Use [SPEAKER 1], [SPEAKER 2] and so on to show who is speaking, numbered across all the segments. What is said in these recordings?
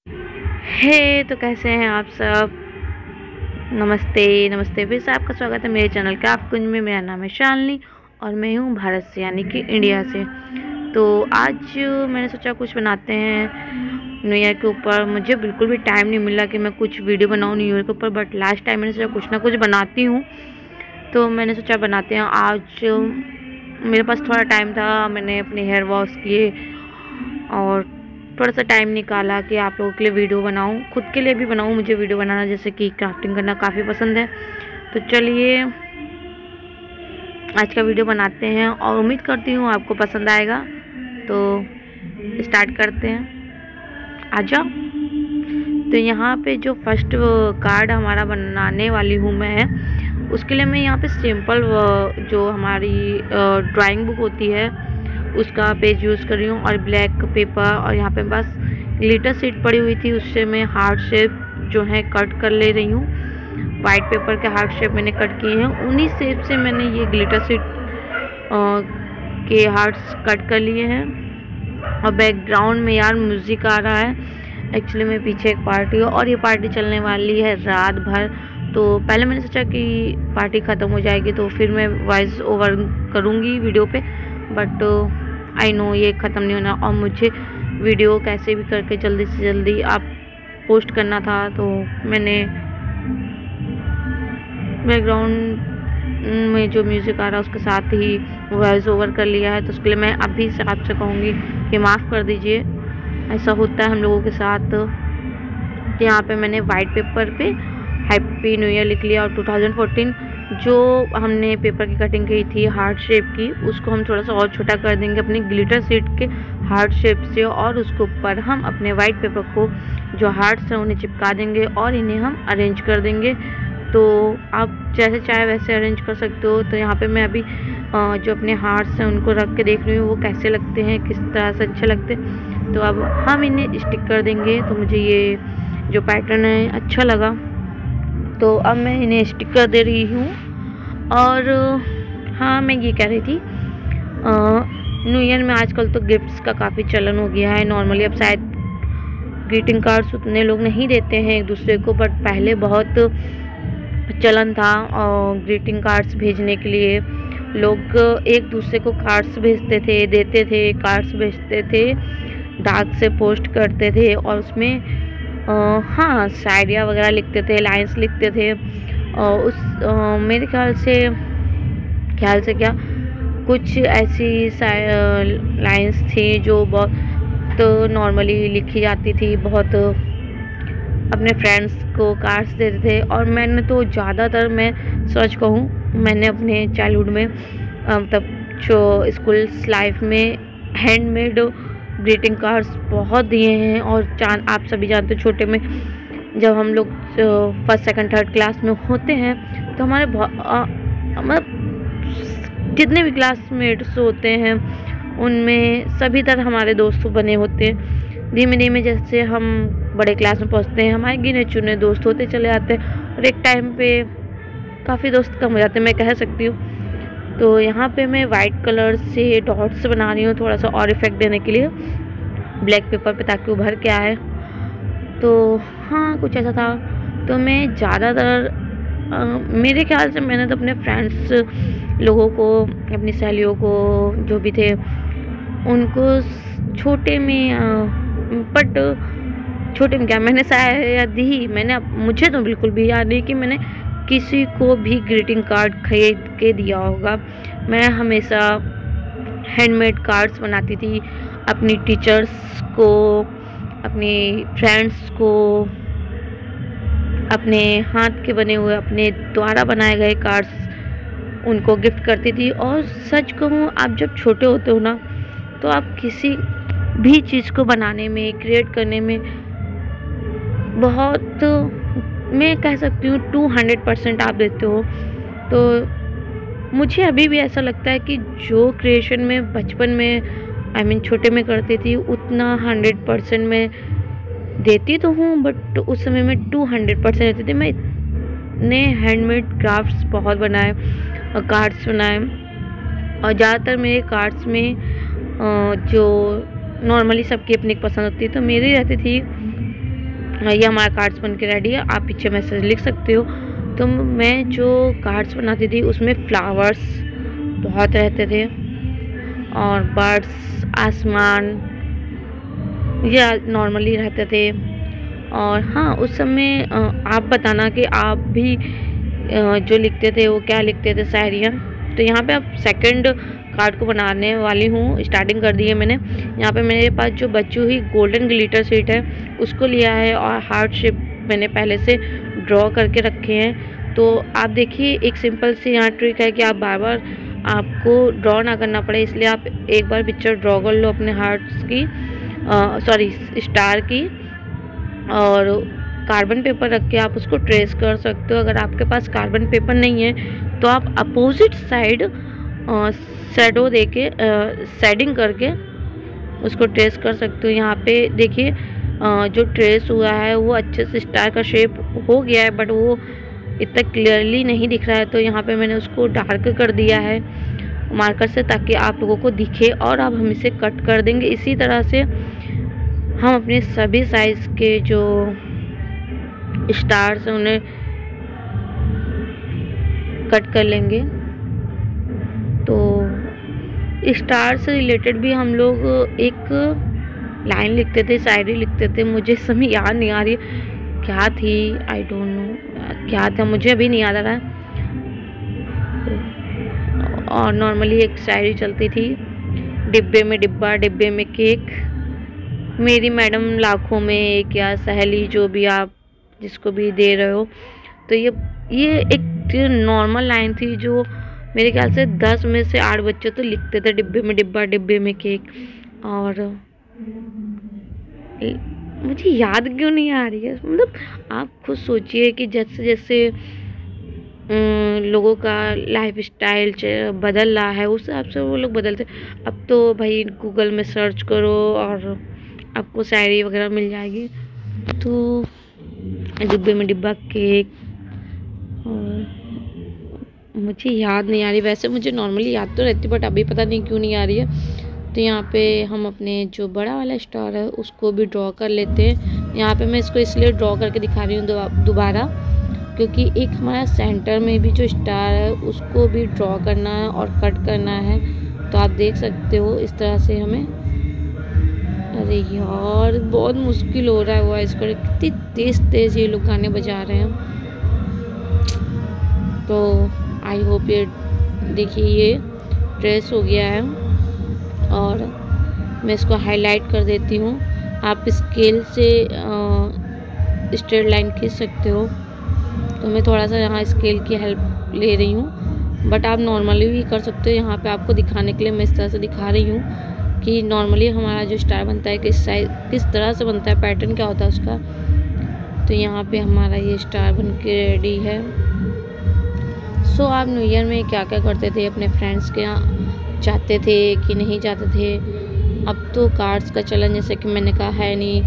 [SPEAKER 1] तो कैसे हैं आप सब। नमस्ते नमस्ते, फिर से आपका स्वागत है मेरे चैनल क्राफ्ट कुंज में। मेरा नाम है शालिनी और मैं हूँ भारत से, यानी कि इंडिया से। तो आज मैंने सोचा कुछ बनाते हैं न्यू ईयर के ऊपर। मुझे बिल्कुल भी टाइम नहीं मिला कि मैं कुछ वीडियो बनाऊँ न्यू ईयर के ऊपर, बट लास्ट टाइम मैंने सोचा कुछ ना कुछ बनाती हूँ, तो मैंने सोचा बनाते हैं। आज मेरे पास थोड़ा टाइम था, मैंने अपने हेयर वॉश किए और थोड़ा सा टाइम निकाला कि आप लोगों के लिए वीडियो बनाऊं, खुद के लिए भी बनाऊं। मुझे वीडियो बनाना, जैसे कि क्राफ्टिंग करना काफ़ी पसंद है। तो चलिए आज का वीडियो बनाते हैं और उम्मीद करती हूँ आपको पसंद आएगा। तो स्टार्ट करते हैं, आ जाओ। तो यहाँ पे जो फर्स्ट कार्ड हमारा बनाने वाली हूँ मैं, उसके लिए मैं यहाँ पे सिंपल जो हमारी ड्राइंग बुक होती है उसका पेज यूज़ कर रही हूँ और ब्लैक पेपर, और यहाँ पे बस ग्लिटर शीट पड़ी हुई थी, उससे मैं हार्ट शेप जो है कट कर ले रही हूँ। वाइट पेपर के हार्ट शेप मैंने कट किए हैं, उन्हीं शेप से मैंने ये ग्लिटर शीट के हार्ट्स कट कर लिए हैं। और बैकग्राउंड में यार म्यूज़िक आ रहा है। एक्चुअली में पीछे एक पार्टी है और ये पार्टी चलने वाली है रात भर। तो पहले मैंने सोचा कि पार्टी ख़त्म हो जाएगी तो फिर मैं वॉइस ओवर करूँगी वीडियो पे, बट आई नो ये ख़त्म नहीं होना और मुझे वीडियो कैसे भी करके जल्दी से जल्दी आप पोस्ट करना था। तो मैंने बैकग्राउंड में जो म्यूज़िक आ रहा है उसके साथ ही वॉइस ओवर कर लिया है। तो उसके लिए मैं अभी से आपसे कहूँगी कि माफ़ कर दीजिए, ऐसा होता है हम लोगों के साथ। तो यहाँ पे मैंने वाइट पेपर पे हैप्पी न्यू ईयर लिख लिया और 2014 जो हमने पेपर की कटिंग की थी हार्ट शेप की, उसको हम थोड़ा सा और छोटा कर देंगे अपनी ग्लिटर शीट के हार्ट शेप से, और उसके ऊपर हम अपने वाइट पेपर को जो हार्ट्स हैं उन्हें चिपका देंगे और इन्हें हम अरेंज कर देंगे। तो आप जैसे चाहे वैसे अरेंज कर सकते हो। तो यहाँ पे मैं अभी जो अपने हार्ट्स हैं उनको रख के देख रही हूँ वो कैसे लगते हैं, किस तरह से अच्छे लगते हैं। तो अब हम इन्हें स्टिक कर देंगे। तो मुझे ये जो पैटर्न है अच्छा लगा, तो अब मैं इन्हें स्टिक कर दे रही हूँ। और हाँ, मैं ये कह रही थी न्यू ईयर में आजकल तो गिफ्ट्स का काफ़ी चलन हो गया है। नॉर्मली अब शायद ग्रीटिंग कार्ड्स उतने लोग नहीं देते हैं एक दूसरे को, बट पहले बहुत चलन था और ग्रीटिंग कार्ड्स भेजने के लिए लोग एक दूसरे को कार्ड्स भेजते थे, देते थे, कार्ड्स भेजते थे, डाक से पोस्ट करते थे और उसमें हाँ शायरिया वगैरह लिखते थे, लाइंस लिखते थे। उस मेरे ख्याल से क्या कुछ ऐसी लाइंस थी जो बहुत नॉर्मली लिखी जाती थी, बहुत अपने फ्रेंड्स को कार्ड्स देते थे। और मैंने तो ज़्यादातर, मैं सच कहूँ, मैंने अपने चाइल्डहुड में तब जो स्कूल लाइफ में हैंडमेड ग्रीटिंग कार्ड्स बहुत दिए हैं। और आप सभी जानते हो, छोटे में जब हम लोग फर्स्ट सेकंड थर्ड क्लास में होते हैं तो हमारे मतलब जितने भी क्लासमेट्स होते हैं उनमें सभी तरह हमारे दोस्त बने होते हैं। धीमे धीमे जैसे हम बड़े क्लास में पहुंचते हैं, हमारे गिने चुने दोस्त होते चले जाते हैं और एक टाइम पे काफ़ी दोस्त कम हो जाते हैं, मैं कह सकती हूँ। तो यहाँ पे मैं वाइट कलर से डॉट्स बना रही हूँ थोड़ा सा और इफेक्ट देने के लिए ब्लैक पेपर पे, ताकि उभर के आए। तो हाँ, कुछ ऐसा था। तो मैं ज़्यादातर मेरे ख्याल से मैंने तो अपने फ्रेंड्स लोगों को, अपनी सहेलियों को जो भी थे उनको छोटे में, बट छोटे में क्या, मैंने शायद ही मुझे तो बिल्कुल भी याद नहीं कि मैंने किसी को भी ग्रीटिंग कार्ड खरीद के दिया होगा। मैं हमेशा हैंडमेड कार्ड्स बनाती थी अपनी टीचर्स को, अपनी फ्रेंड्स को, अपने हाथ के बने हुए, अपने द्वारा बनाए गए कार्ड्स उनको गिफ्ट करती थी। और सच कहूँ, आप जब छोटे होते हो ना, तो आप किसी भी चीज़ को बनाने में, क्रिएट करने में बहुत, मैं कह सकती हूँ 200% आप देते हो। तो मुझे अभी भी ऐसा लगता है कि जो क्रिएशन में बचपन में छोटे में करती थी उतना 100% में देती तो हूँ, बट उस समय में 200% देती थी। मैं इतने हैंडमेड क्राफ्ट्स बहुत बनाए और कार्ड्स बनाए, और ज़्यादातर मेरे कार्ड्स में जो नॉर्मली सबकी अपनी पसंद होती है, तो मेरी रहती थी ये हमारा कार्ड्स बन के रेडी है। आप पीछे मैसेज लिख सकते हो। तो मैं जो कार्ड्स बनाती थी उसमें फ्लावर्स बहुत रहते थे और बर्ड्स, आसमान, ये नॉर्मली रहते थे। और हाँ, उस समय आप बताना कि आप भी जो लिखते थे वो क्या लिखते थे, शायरियाँ। तो यहाँ पे आप सेकंड कार्ड को बनाने वाली हूँ, स्टार्टिंग कर दी है मैंने। यहाँ पे मेरे पास जो बची हुई गोल्डन ग्लिटर शीट है उसको लिया है और हार्ट शेप मैंने पहले से ड्रॉ करके रखे हैं। तो आप देखिए, एक सिंपल सी यहाँ ट्रिक है कि आप बार बार आपको ड्रॉ ना करना पड़े, इसलिए आप एक बार पिक्चर ड्रॉ कर लो अपने हार्ट्स की, सॉरी स्टार की, और कार्बन पेपर रख के आप उसको ट्रेस कर सकते हो। अगर आपके पास कार्बन पेपर नहीं है तो आप अपोजिट साइड शैडो देके शेडिंग करके उसको ट्रेस कर सकते हो। यहाँ पे देखिए जो ट्रेस हुआ है वो अच्छे से स्टार का शेप हो गया है, बट वो इतना क्लियरली नहीं दिख रहा है। तो यहाँ पे मैंने उसको डार्क कर दिया है मार्कर से, ताकि आप लोगों को दिखे। और अब हम इसे कट कर देंगे। इसी तरह से हम अपने सभी साइज़ के जो स्टार्स हैं उन्हें कट कर लेंगे। तो स्टार से रिलेटेड भी हम लोग एक लाइन लिखते थे, शायरी लिखते थे। मुझे इस समय याद नहीं आ रही क्या थी, आई डोंट नो क्या था, मुझे अभी नहीं याद आ रहा है। और नॉर्मली एक शायरी चलती थी, डिब्बे में डिब्बा, डिब्बे में केक, मेरी मैडम लाखों में एक, या सहेली, जो भी आप जिसको भी दे रहे हो। तो ये एक नॉर्मल लाइन थी जो मेरे ख्याल से 10 में से 8 बच्चे तो लिखते थे, डिब्बे में डिब्बा, डिब्बे में केक। और मुझे याद क्यों नहीं आ रही है, मतलब आप खुद सोचिए कि जैसे जैसे लोगों का लाइफ स्टाइल बदल रहा है, उस हिसाब से वो लोग बदलते। अब तो भाई गूगल में सर्च करो और आपको शायरी वगैरह मिल जाएगी। तो डिब्बे में डिब्बा केक, और मुझे याद नहीं आ रही। वैसे मुझे नॉर्मली याद तो रहती, बट अभी पता नहीं क्यों नहीं आ रही है। तो यहाँ पे हम अपने जो बड़ा वाला स्टार है उसको भी ड्रॉ कर लेते हैं। यहाँ पे मैं इसको इसलिए ड्रॉ करके दिखा रही हूँ दोबारा, क्योंकि एक हमारा सेंटर में भी जो स्टार है उसको भी ड्रॉ करना है और कट करना है। तो आप देख सकते हो इस तरह से हमें। अरे यार बहुत मुश्किल हो रहा है वॉइस कर, कितनी तेज़ तेज़ ये लोग गाने बजा रहे हैं। तो आई होप ये देखिए ये ट्रेस हो गया है। और मैं इसको हाईलाइट कर देती हूँ। आप स्केल से स्ट्रेट लाइन खींच सकते हो। तो मैं थोड़ा सा यहाँ स्केल की हेल्प ले रही हूँ, बट आप नॉर्मली भी कर सकते हो। यहाँ पे आपको दिखाने के लिए मैं इस तरह से दिखा रही हूँ कि नॉर्मली हमारा जो स्टार बनता है किस तरह से बनता है, पैटर्न क्या होता है उसका। तो यहाँ पे हमारा ये स्टार बन के रेडी है। सो आप न्यू ईयर में क्या क्या करते थे, अपने फ्रेंड्स के यहाँ जाते थे कि नहीं जाते थे? अब तो कार्ड्स का चलन जैसे कि मैंने कहा है नहीं,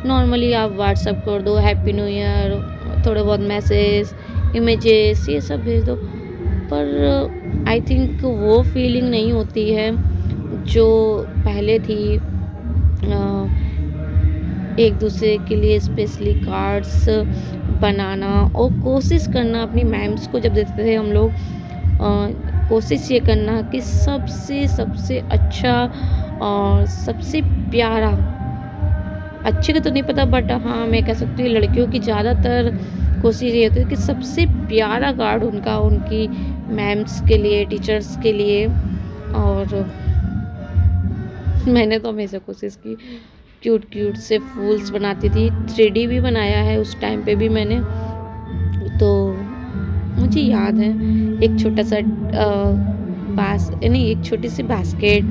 [SPEAKER 1] नॉर्मली आप व्हाट्सअप कर दो हैप्पी न्यू ईयर, थोड़े बहुत मैसेज, इमेजेस, ये सब भेज दो। पर आई थिंक वो फीलिंग नहीं होती है जो पहले थी। एक दूसरे के लिए स्पेशली कार्ड्स बनाना और कोशिश करना, अपनी मैम्स को जब देते थे हम लोग, कोशिश ये करना कि सबसे अच्छा और सबसे प्यारा, अच्छे का तो नहीं पता बट हाँ मैं कह सकती हूँ लड़कियों की ज़्यादातर कोशिश ये होती है कि सबसे प्यारा कार्ड उनका उनकी मैम्स के लिए, टीचर्स के लिए। और मैंने तो हमेशा कोशिश की, क्यूट से फूल्स बनाती थी, 3D भी बनाया है उस टाइम पे भी मैंने। तो मुझे याद है एक छोटा सा एक छोटी सी बास्केट,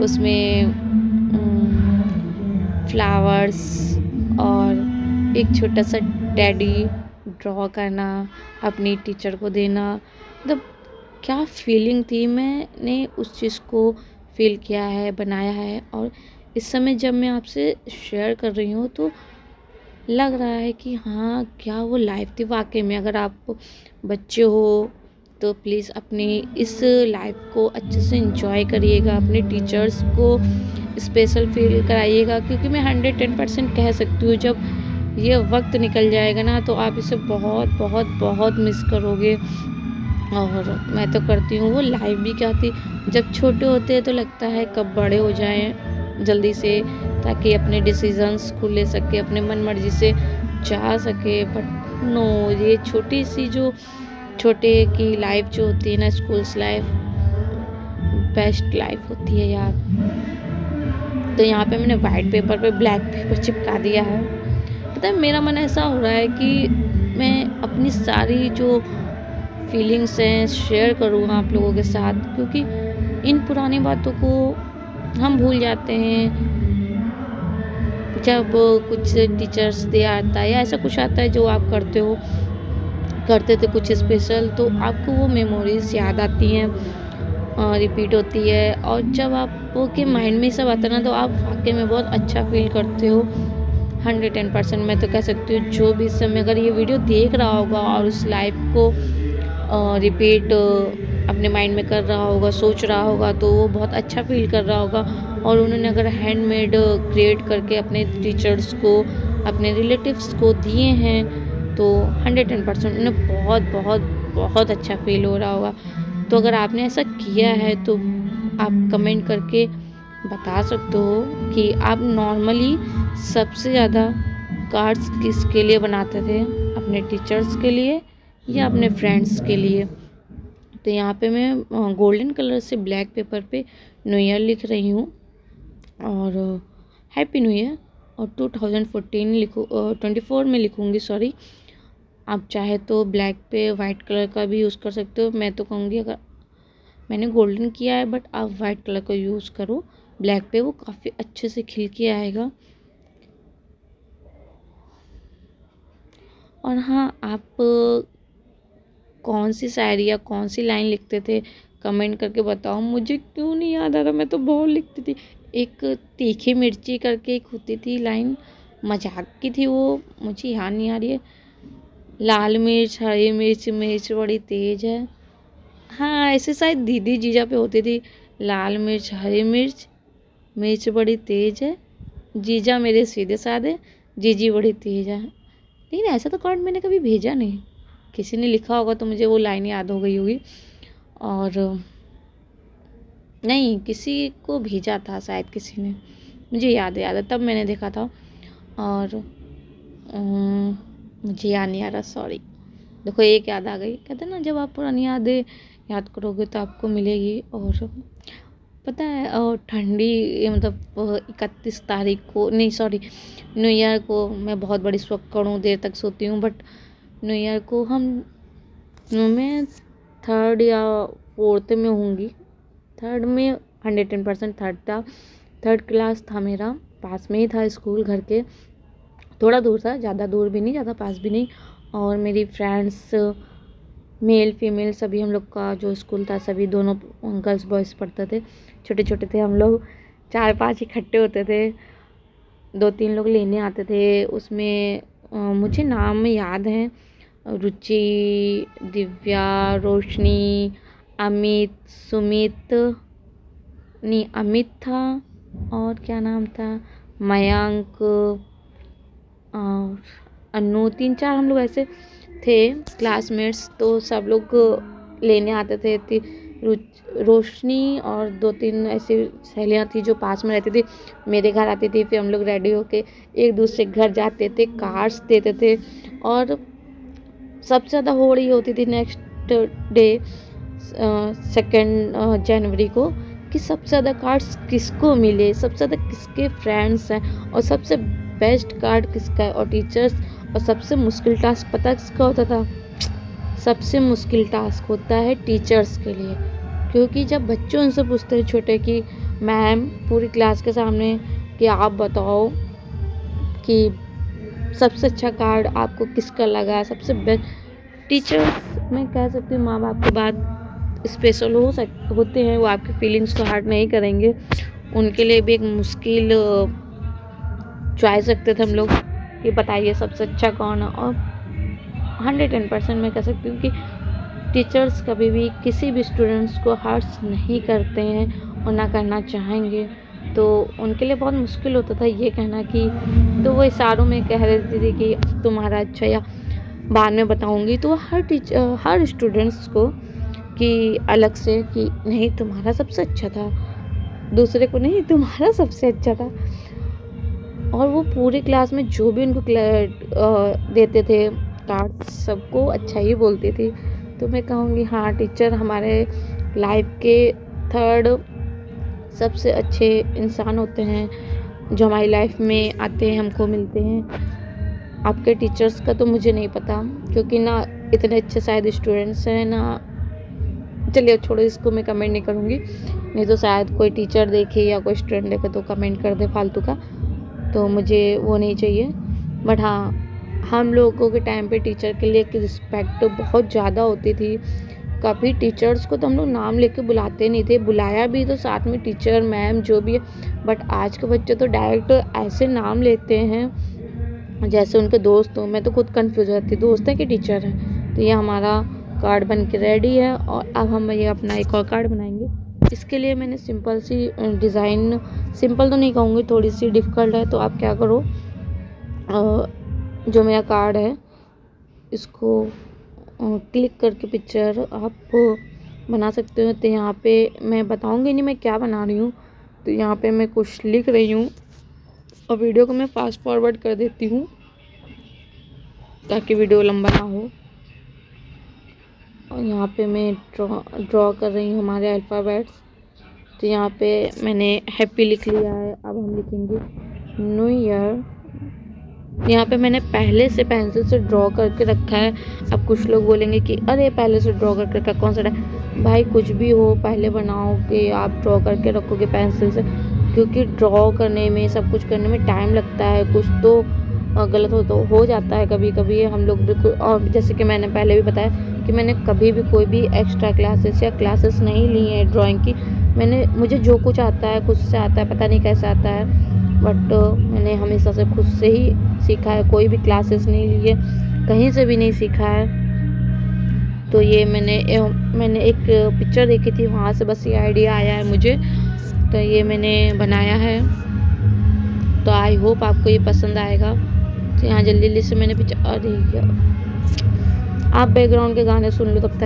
[SPEAKER 1] उसमें फ्लावर्स और एक छोटा सा टेडी ड्रॉ करना, अपनी टीचर को देना। मतलब क्या फीलिंग थी, मैंने उस चीज़ को फील किया है, बनाया है। और इस समय जब मैं आपसे शेयर कर रही हूँ तो लग रहा है कि हाँ क्या वो लाइफ थी वाकई में। अगर आप बच्चे हो तो प्लीज़ अपनी इस लाइफ को अच्छे से एंजॉय करिएगा, अपने टीचर्स को स्पेशल फील कराइएगा। क्योंकि मैं 110% कह सकती हूँ जब ये वक्त निकल जाएगा ना तो आप इसे बहुत बहुत बहुत मिस करोगे। और मैं तो करती हूँ वो लाइव भी क्या थी, जब छोटे होते हैं तो लगता है कब बड़े हो जाएं जल्दी से, ताकि अपने डिसीजंस को ले सके, अपने मन मर्जी से जा सके। बट नो, ये छोटी सी जो छोटे की लाइफ जो होती है ना, स्कूल्स लाइफ बेस्ट लाइफ होती है यार। तो यहाँ पे मैंने वाइट पेपर पे ब्लैक पेपर चिपका दिया है। पता है मेरा मन ऐसा हो रहा है कि मैं अपनी सारी जो फीलिंग्स हैं शेयर करूँ आप लोगों के साथ, क्योंकि इन पुरानी बातों को हम भूल जाते हैं जब कुछ टीचर्स डे आता है या ऐसा कुछ आता है जो आप करते थे कुछ स्पेशल, तो आपको वो मेमोरीज याद आती हैं, रिपीट होती है। और जब आपके माइंड में सब आता है ना तो आप वाकई में बहुत अच्छा फील करते हो। 110% मैं तो कह सकती हूँ जो भी इस समय अगर ये वीडियो देख रहा होगा और उस लाइफ को रिपीट अपने माइंड में कर रहा होगा, सोच रहा होगा, तो वो बहुत अच्छा फील कर रहा होगा। और उन्होंने अगर हैंडमेड क्रिएट करके अपने टीचर्स को, अपने रिलेटिव्स को दिए हैं तो 110% उन्हें बहुत बहुत बहुत अच्छा फील हो रहा होगा। तो अगर आपने ऐसा किया है तो आप कमेंट करके बता सकते हो कि आप नॉर्मली सबसे ज़्यादा कार्ड्स किसके लिए बनाते थे, अपने टीचर्स के लिए या अपने फ्रेंड्स के लिए। तो यहाँ पे मैं गोल्डन कलर से ब्लैक पेपर पे न्यू ईयर लिख रही हूँ और हैप्पी न्यू ईयर, और 2014 24 में लिखूँगी, सॉरी। आप चाहे तो ब्लैक पे वाइट कलर का भी यूज़ कर सकते हो। मैं तो कहूँगी अगर मैंने गोल्डन किया है बट आप वाइट कलर का यूज़ करो ब्लैक पे, वो काफ़ी अच्छे से खिल के आएगा। और हाँ, आप कौन सी शायरी या कौन सी लाइन लिखते थे कमेंट करके बताओ। मुझे क्यों नहीं याद आ रहा, मैं तो बहुत लिखती थी। एक तीखी मिर्ची करके एक होती थी लाइन, मजाक की थी वो, मुझे याद नहीं आ रही है। लाल मिर्च, हरी मिर्च, मिर्च बड़ी तेज है। हाँ, ऐसे शायद दीदी जीजा पे होती थी। लाल मिर्च, हरी मिर्च, मिर्च बड़ी तेज है, जीजा मेरे सीधे साधे, जीजी बड़ी तेज है। लेकिन ऐसा तो कार्ड मैंने कभी भेजा नहीं, किसी ने लिखा होगा तो मुझे वो लाइन याद हो गई होगी। और नहीं, किसी को भेजा था शायद किसी ने, मुझे याद है तब मैंने देखा था। और मुझे याद नहीं आ रहा, सॉरी। देखो एक याद आ गई, कहते हैं ना जब आप पुरानी यादें याद करोगे तो आपको मिलेगी। और पता है ठंडी मतलब 31 तारीख को, नहीं सॉरी, न्यू ईयर को मैं बहुत बड़ी सोक्कड़, देर तक सोती हूँ। बट न्यू ईयर को मैं 3rd या 4th में होंगी, 3rd में 110% 3rd था। 3rd क्लास था मेरा, पास में ही था स्कूल, घर के थोड़ा दूर था, ज़्यादा दूर भी नहीं, ज़्यादा पास भी नहीं। और मेरी फ्रेंड्स मेल फीमेल सभी हम लोग का जो स्कूल था, सभी दोनों गर्ल्स बॉयज़ पढ़ते थे, छोटे छोटे थे हम लोग, 4-5 इकट्ठे होते थे, 2-3 लोग लेने आते थे। उसमें मुझे नाम याद हैं, रुचि, दिव्या, रोशनी, अमित, सुमित, नहीं अमित था, और क्या नाम था, मयंक और अनु, 3-4 हम लोग ऐसे थे क्लासमेट्स। तो सब लोग लेने आते थे। रोशनी और 2-3 ऐसी सहेलियाँ थी जो पास में रहती थी, मेरे घर आती थी। फिर हम लोग रेडी होके एक दूसरे के घर जाते थे, कार्ड्स देते थे। और सबसे ज़्यादा होड़ी होती थी नेक्स्ट डे 2 जनवरी को, कि सबसे ज़्यादा कार्ड्स किसको मिले, सबसे ज़्यादा किसके फ्रेंड्स हैं, और सबसे बेस्ट कार्ड किसका है, और टीचर्स। और सबसे मुश्किल टास्क पता किसका होता था? सबसे मुश्किल टास्क होता है टीचर्स के लिए, क्योंकि जब बच्चे उनसे पूछते हैं छोटे कि मैम पूरी क्लास के सामने कि आप बताओ कि सबसे अच्छा कार्ड आपको किसका लगा, सबसे बेस्ट। टीचर्स मैं कह सकती हूँ माँ बाप की बात स्पेशल होते हैं, वो आपकी फीलिंग्स को हर्ट नहीं करेंगे। उनके लिए भी एक मुश्किल चॉइस रखते थे हम लोग कि बताइए सबसे अच्छा कौन है। और 110% मैं कह सकती हूँ कि टीचर्स कभी भी किसी भी स्टूडेंट्स को हर्ट नहीं करते हैं और ना करना चाहेंगे। तो उनके लिए बहुत मुश्किल होता था ये कहना कि, तो वो इशारों में कह देती थी कि तुम्हारा अच्छा, या बाद में बताऊंगी। तो हर स्टूडेंट्स को कि अलग से कि नहीं तुम्हारा सबसे अच्छा था, दूसरे को नहीं तुम्हारा सबसे अच्छा था। और वो पूरी क्लास में जो भी उनको देते थे कार्ड, सबको अच्छा ही बोलती थी। तो मैं कहूँगी हाँ, टीचर हमारे लाइफ के थर्ड सबसे अच्छे इंसान होते हैं जो हमारी लाइफ में आते हैं, हमको मिलते हैं। आपके टीचर्स का तो मुझे नहीं पता, क्योंकि ना इतने अच्छे शायद स्टूडेंट्स हैं ना। चलिए छोड़ो, इसको मैं कमेंट नहीं करूँगी, नहीं तो शायद कोई टीचर देखे या कोई स्टूडेंट देखे तो कमेंट कर दे फालतू का, तो मुझे वो नहीं चाहिए। बट हाँ, हम लोगों के टाइम पे टीचर के लिए एक रिस्पेक्ट बहुत ज़्यादा होती थी। कभी टीचर्स को तो हम लोग नाम लेके बुलाते नहीं थे, बुलाया भी तो साथ में टीचर मैम जो भी है। बट आज के बच्चे तो डायरेक्ट ऐसे नाम लेते हैं जैसे उनके दोस्त हो। मैं तो खुद कंफ्यूज हो जाती, दोस्त है कि टीचर है। तो ये हमारा कार्ड बन के रेडी है, और अब हम ये अपना एक और कार्ड बनाएंगे। इसके लिए मैंने सिंपल सी डिज़ाइन, सिंपल तो नहीं कहूँगी, थोड़ी सी डिफ़िकल्ट है। तो आप क्या करो, जो मेरा कार्ड है इसको क्लिक करके पिक्चर आप बना सकते हो। तो यहाँ पे मैं बताऊँगी नहीं मैं क्या बना रही हूँ, तो यहाँ पे मैं कुछ लिख रही हूँ और वीडियो को मैं फास्ट फॉरवर्ड कर देती हूँ ताकि वीडियो लंबा ना हो। और यहाँ पे मैं ड्रॉ कर रही हूँ हमारे अल्फ़ाबेट्स। तो यहाँ पे मैंने हैप्पी लिख लिया है। अब हम लिखेंगे न्यू ईयर। यहाँ पे मैंने पहले से पेंसिल से ड्रॉ करके रखा है। अब कुछ लोग बोलेंगे कि अरे पहले से ड्रॉ करके रखा, कौन सा भाई, कुछ भी हो पहले बनाओगे आप, ड्रॉ करके रखोगे पेंसिल से, क्योंकि ड्रॉ करने में, सब कुछ करने में टाइम लगता है। कुछ तो गलत हो जाता है कभी कभी। हम लोग बिल्कुल, और जैसे कि मैंने पहले भी बताया कि मैंने कभी भी कोई भी एक्स्ट्रा क्लासेस या क्लासेस नहीं ली हैं ड्राइंग की। मुझे जो कुछ आता है खुद से आता है, पता नहीं कैसे आता है, बट मैंने हमेशा से खुद से ही सीखा है। कोई भी क्लासेस नहीं ली है, कहीं से भी नहीं सीखा है। तो ये मैंने एक पिक्चर देखी थी, वहाँ से बस ये आइडिया आया है मुझे, तो ये मैंने बनाया है। तो आई होप आपको ये पसंद आएगा। तो यहाँ जल्दी से मैंने पिक्चर, अरे आप बैकग्राउंड के गाने सुन लो जब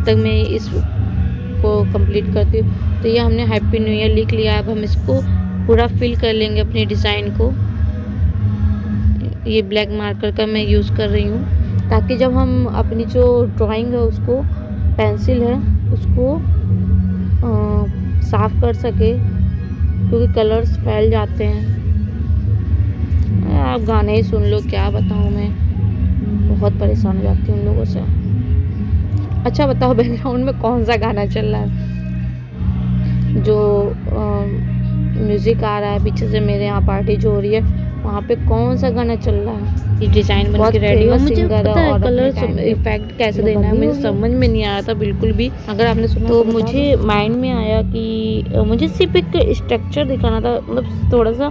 [SPEAKER 1] तक मैं इसको कंप्लीट करती हूँ। तो ये हमने हैप्पी न्यू ईयर लिख लिया। अब हम इसको पूरा फिल कर लेंगे अपनी डिज़ाइन को। ये ब्लैक मार्कर का मैं यूज़ कर रही हूँ ताकि जब हम अपनी जो ड्राइंग है उसको, पेंसिल है उसको साफ कर सके, क्योंकि कलर्स फैल जाते हैं। आप गाने ही सुन लो, क्या बताऊँ मैं, बहुत परेशान हो जाती हूँ उन लोगों से। अच्छा बताओ बैकग्राउंड में कौन सा गाना चल रहा है? जो म्यूज़िक आ रहा है पीछे से, मेरे यहाँ पार्टी जो हो रही है वहाँ पे कौन सा गाना चल रहा है? ये डिज़ाइन बन के रेडी है। मुझे पता है कलर इफेक्ट कैसे देना है, मुझे समझ में नहीं आया था बिल्कुल भी। अगर आपने सुना तो मुझे माइंड में आया कि मुझे सिर्फ एक स्ट्रक्चर दिखाना था, मतलब थोड़ा सा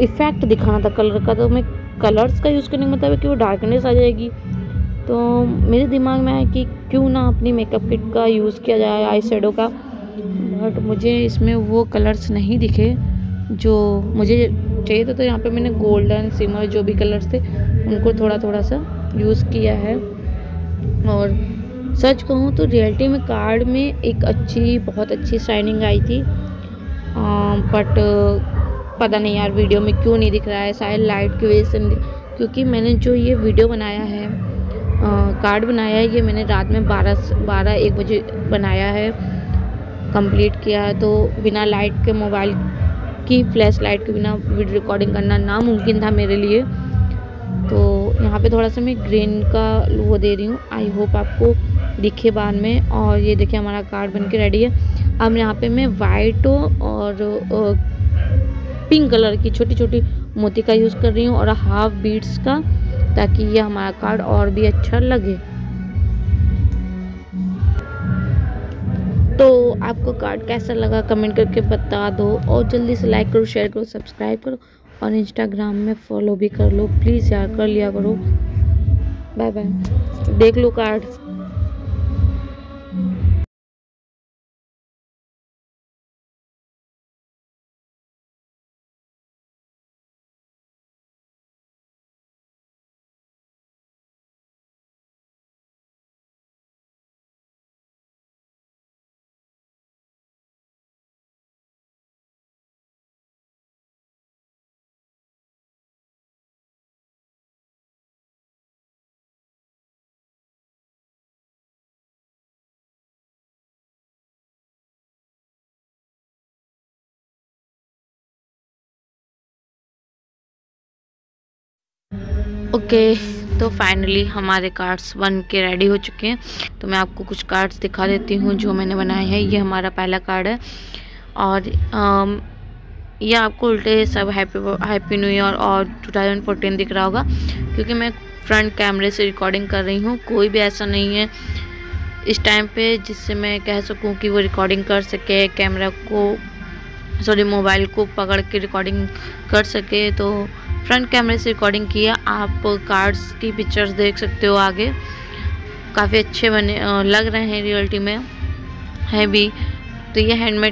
[SPEAKER 1] इफेक्ट दिखाना था कलर का। तो मैं कलर्स का यूज़ करने का मतलब है कि वो डार्कनेस आ जाएगी। तो मेरे दिमाग में आया कि क्यों ना अपनी मेकअप किट का यूज़ किया जाए, आई शेडो का। बट मुझे इसमें वो कलर्स नहीं दिखे जो मुझे चाहिए था। तो यहाँ पे मैंने गोल्डन सिमर जो भी कलर्स थे उनको थोड़ा सा यूज़ किया है। और सच कहूँ तो रियलिटी में कार्ड में एक बहुत अच्छी शाइनिंग आई थी, बट पता नहीं यार वीडियो में क्यों नहीं दिख रहा है, शायद लाइट की वजह से। क्योंकि मैंने जो ये वीडियो बनाया है, कार्ड बनाया है, ये मैंने रात में 12-1 बजे बनाया है, कंप्लीट किया है। तो बिना लाइट के, मोबाइल की फ्लैश लाइट के बिना वीडियो रिकॉर्डिंग करना नामुमकिन था मेरे लिए। तो यहाँ पे थोड़ा सा मैं ग्रीन का वो दे रही हूँ, आई होप आपको दिखे बाद में। और ये देखिए हमारा कार्ड बनके रेडी है। अब यहाँ पे मैं वाइट और पिंक कलर की छोटी छोटी मोती का यूज़ कर रही हूँ और हाफ बीड्स का, ताकि ये हमारा कार्ड और भी अच्छा लगे। तो आपको कार्ड कैसा लगा कमेंट करके बता दो, और जल्दी से लाइक करो, शेयर करो, सब्सक्राइब करो, और इंस्टाग्राम में फॉलो भी कर लो प्लीज़ यार, कर लिया करो। Bye bye. देख लो कार्ड। ओके, तो फाइनली हमारे कार्ड्स बन के रेडी हो चुके हैं। तो मैं आपको कुछ कार्ड्स दिखा देती हूँ जो मैंने बनाए हैं। ये हमारा पहला कार्ड है और ये आपको उल्टे सब हैप्पी न्यू ईयर और 2014 दिख रहा होगा, क्योंकि मैं फ्रंट कैमरे से रिकॉर्डिंग कर रही हूँ। कोई भी ऐसा नहीं है इस टाइम पे जिससे मैं कह सकूँ कि वो रिकॉर्डिंग कर सके, कैमरा को मोबाइल को पकड़ के रिकॉर्डिंग कर सके। तो फ्रंट कैमरे से रिकॉर्डिंग किया। आप कार्ड्स की पिक्चर्स देख सकते हो आगे, काफ़ी अच्छे बने लग रहे हैं, रियलिटी में है भी। तो ये हैंडमेड